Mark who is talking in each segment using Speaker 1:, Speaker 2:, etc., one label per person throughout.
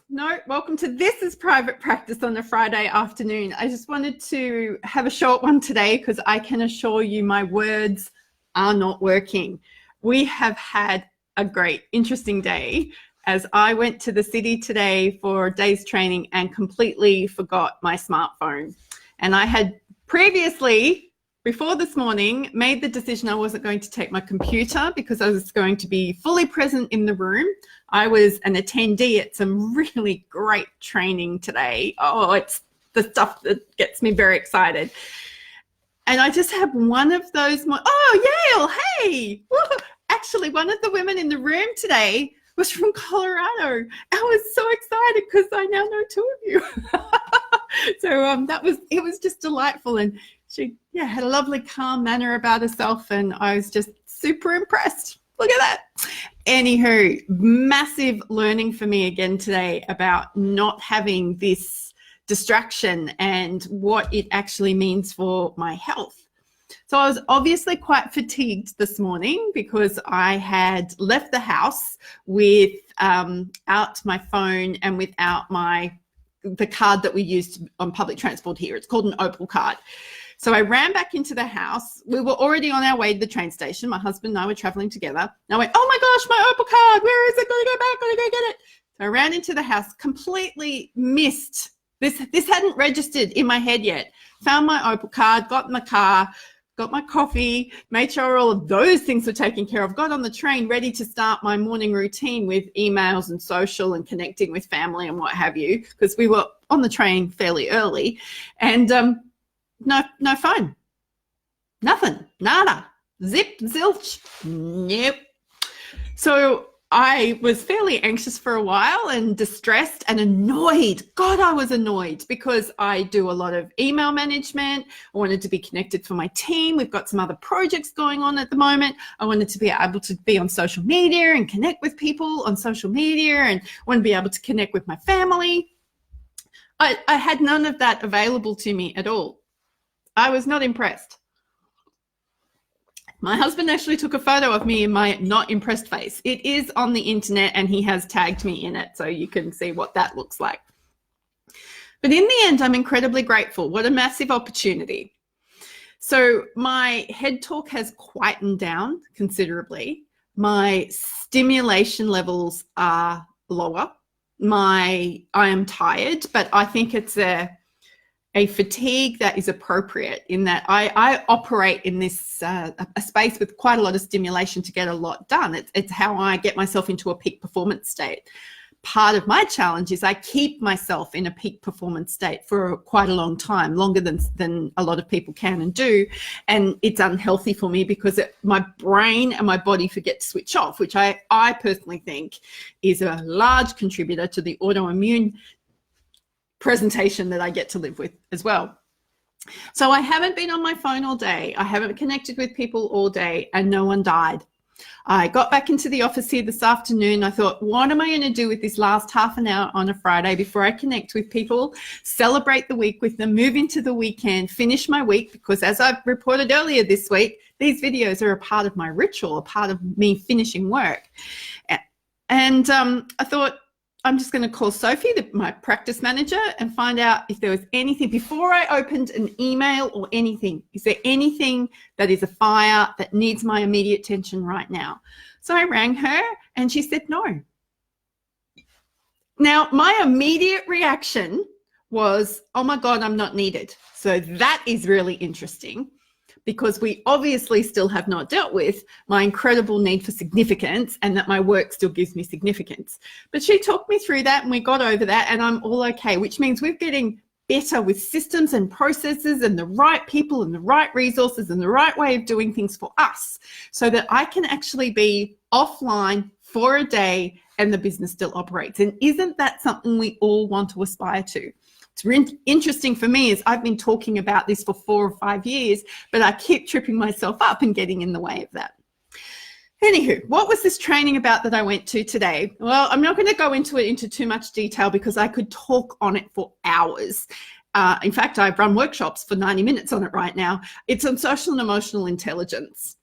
Speaker 1: No, welcome to This is Private Practice on a Friday afternoon. I just wanted to have a short one today because I can assure you my words are not working. We have had a great, interesting day as I went to the city today for a day's training and completely forgot my smartphone. And I had previously, before this morning, made the decision I wasn't going to take my computer because I was going to be fully present in the room. I was an attendee at some really great training today. Oh, it's the stuff that gets me very excited. And I just have one of those, Yale, hey! Actually, one of the women in the room today was from Colorado. I was so excited because I now know two of you. So it was just delightful. And she had a lovely calm manner about herself, and I was just super impressed. Look at that. Anywho, massive learning for me again today about not having this distraction and what it actually means for my health. So I was obviously quite fatigued this morning because I had left the house without my phone and without the card that we used on public transport here. It's called an Opal card. So I ran back into the house. We were already on our way to the train station. My husband and I were traveling together. And I went, oh my gosh, my Opal card, where is it? Gotta go back, gotta go get it. So I ran into the house, completely missed. This hadn't registered in my head yet. Found my Opal card, got in the car, got my coffee, made sure all of those things were taken care of, got on the train ready to start my morning routine with emails and social and connecting with family and what have you, because we were on the train fairly early. And no phone, nothing, nada, zip, zilch, nope. So I was fairly anxious for a while and distressed and annoyed. God, I was annoyed because I do a lot of email management. I wanted to be connected for my team. We've got some other projects going on at the moment. I wanted to be able to be on social media and connect with people on social media, and want to be able to connect with my family. I had none of that available to me at all. I was not impressed. My husband actually took a photo of me in my not impressed face. It is on the internet and he has tagged me in it, so you can see what that looks like. But in the end, I'm incredibly grateful. What a massive opportunity. So my head talk has quietened down considerably. My stimulation levels are lower. I am tired, but I think it's a fatigue that is appropriate in that I operate in this a space with quite a lot of stimulation to get a lot done. It's how I get myself into a peak performance state. Part of my challenge is I keep myself in a peak performance state for quite a long time, longer than a lot of people can and do. And it's unhealthy for me because my brain and my body forget to switch off, which I personally think is a large contributor to the autoimmune presentation that I get to live with as well. So I haven't been on my phone all day. I haven't connected with people all day, and no one died. I got back into the office here this afternoon. I thought, what am I going to do with this last half an hour on a Friday before I connect with people, celebrate the week with them, move into the weekend, finish my week? Because as I've reported earlier this week, these videos are a part of my ritual, a part of me finishing work. And I thought, I'm just going to call Sophie, my practice manager, and find out if there was anything before I opened an email or anything. Is there anything that is a fire that needs my immediate attention right now? So I rang her and she said no. Now, my immediate reaction was, oh my God, I'm not needed. So that is really interesting, because we obviously still have not dealt with my incredible need for significance and that my work still gives me significance. But she talked me through that and we got over that, and I'm all okay, which means we're getting better with systems and processes and the right people and the right resources and the right way of doing things for us, so that I can actually be offline for a day and the business still operates. And isn't that something we all want to aspire to? It's interesting for me is I've been talking about this for 4 or 5 years, but I keep tripping myself up and getting in the way of that. Anywho, what was this training about that I went to today? Well, I'm not going to go into it into too much detail because I could talk on it for hours. In fact, I've run workshops for 90 minutes on it right now. It's on social and emotional intelligence.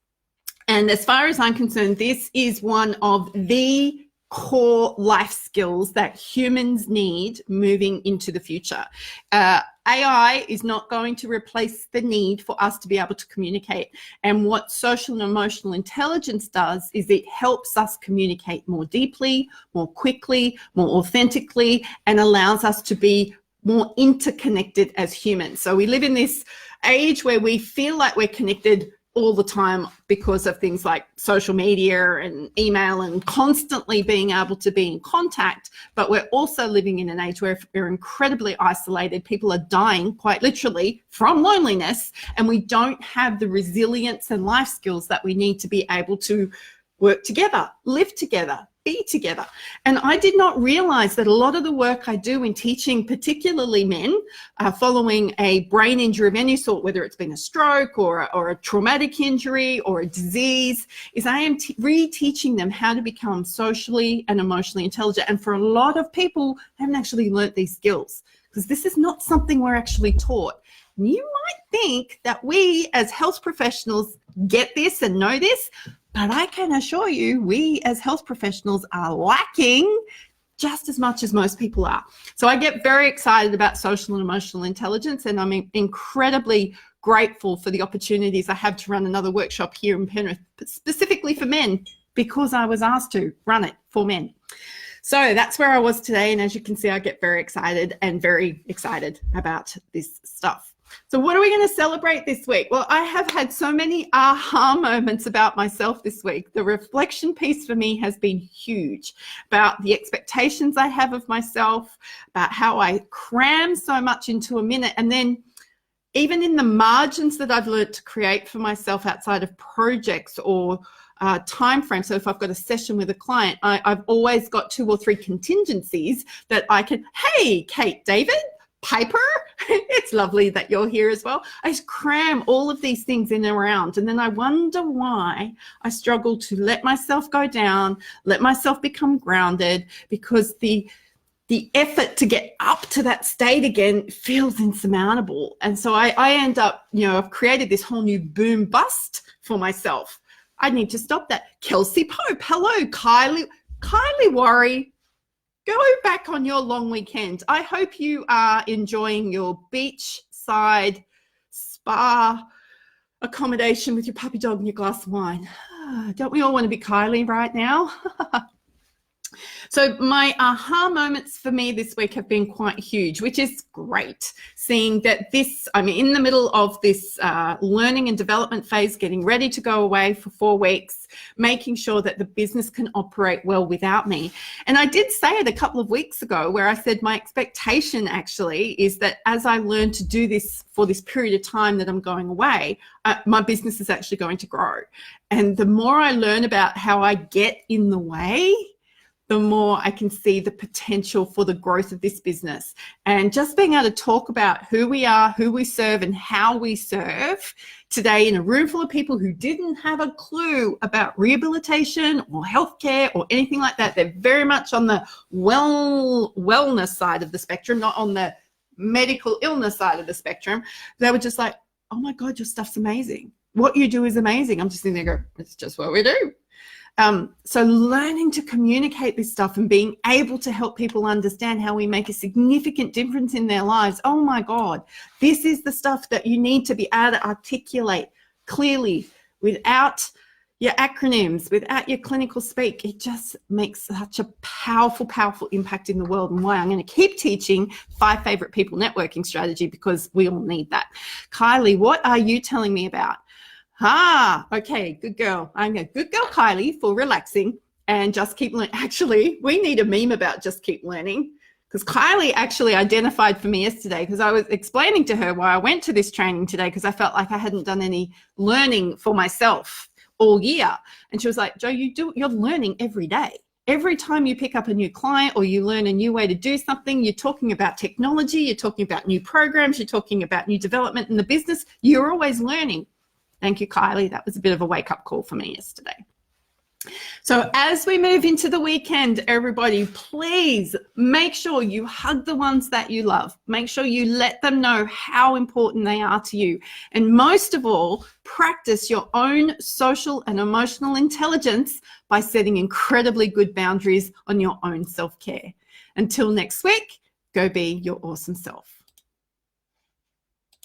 Speaker 1: And as far as I'm concerned, this is one of the core life skills that humans need moving into the future. AI is not going to replace the need for us to be able to communicate. And what social and emotional intelligence does is it helps us communicate more deeply, more quickly, more authentically, and allows us to be more interconnected as humans. So we live in this age where we feel like we're connected all the time because of things like social media and email and constantly being able to be in contact. But we're also living in an age where we're incredibly isolated. People are dying quite literally from loneliness, and we don't have the resilience and life skills that we need to be able to work together, live together, be together. And I did not realize that a lot of the work I do in teaching, particularly men, following a brain injury of any sort, whether it's been a stroke or a traumatic injury or a disease, is I am reteaching them how to become socially and emotionally intelligent. And for a lot of people, they haven't actually learnt these skills, because this is not something we're actually taught. And you might think that we as health professionals get this and know this, but I can assure you, we as health professionals are lacking just as much as most people are. So I get very excited about social and emotional intelligence, and I'm incredibly grateful for the opportunities I have to run another workshop here in Penrith, specifically for men, because I was asked to run it for men. So that's where I was today. And as you can see, I get very excited about this stuff. So what are we going to celebrate this week? Well, I have had so many aha moments about myself this week. The reflection piece for me has been huge, about the expectations I have of myself, about how I cram so much into a minute. And then even in the margins that I've learned to create for myself outside of projects or time frame. So if I've got a session with a client, I've always got 2 or 3 contingencies that I can, hey, Kate, David, Piper, it's lovely that you're here as well. I just cram all of these things in and around, and then I wonder why I struggle to let myself go down, let myself become grounded, because the effort to get up to that state again feels insurmountable. And so I end up, I've created this whole new boom bust for myself. I need to stop that. Kelsey Pope, hello. Kylie Worry. Go back on your long weekend. I hope you are enjoying your beachside spa accommodation with your puppy dog and your glass of wine. Don't we all want to be Kylie right now? So my aha moments for me this week have been quite huge, which is great. Seeing that I'm in the middle of this learning and development phase, getting ready to go away for 4 weeks, making sure that the business can operate well without me. And I did say it a couple of weeks ago where I said my expectation actually is that as I learn to do this for this period of time that I'm going away, my business is actually going to grow. And the more I learn about how I get in the way, the more I can see the potential for the growth of this business. And just being able to talk about who we are, who we serve, and how we serve today in a room full of people who didn't have a clue about rehabilitation or healthcare or anything like that. They're very much on the wellness side of the spectrum, not on the medical illness side of the spectrum. They were just like, oh my God, your stuff's amazing. What you do is amazing. I'm just sitting there going, it's just what we do. So learning to communicate this stuff and being able to help people understand how we make a significant difference in their lives. Oh my God, this is the stuff that you need to be able to articulate clearly without your acronyms, without your clinical speak. It just makes such a powerful, powerful impact in the world, and why I'm going to keep teaching 5 favorite people networking strategy, because we all need that. Kylie, what are you telling me about? Okay, good girl. I'm a good girl, Kylie, for relaxing and just keep learning. Actually, we need a meme about just keep learning, because Kylie actually identified for me yesterday, because I was explaining to her why I went to this training today, because I felt like I hadn't done any learning for myself all year. And she was like, Jo, you're learning every day. Every time you pick up a new client or you learn a new way to do something, you're talking about technology, you're talking about new programs, you're talking about new development in the business. You're always learning. Thank you, Kylie. That was a bit of a wake-up call for me yesterday. So as we move into the weekend, everybody, please make sure you hug the ones that you love. Make sure you let them know how important they are to you. And most of all, practice your own social and emotional intelligence by setting incredibly good boundaries on your own self-care. Until next week, go be your awesome self.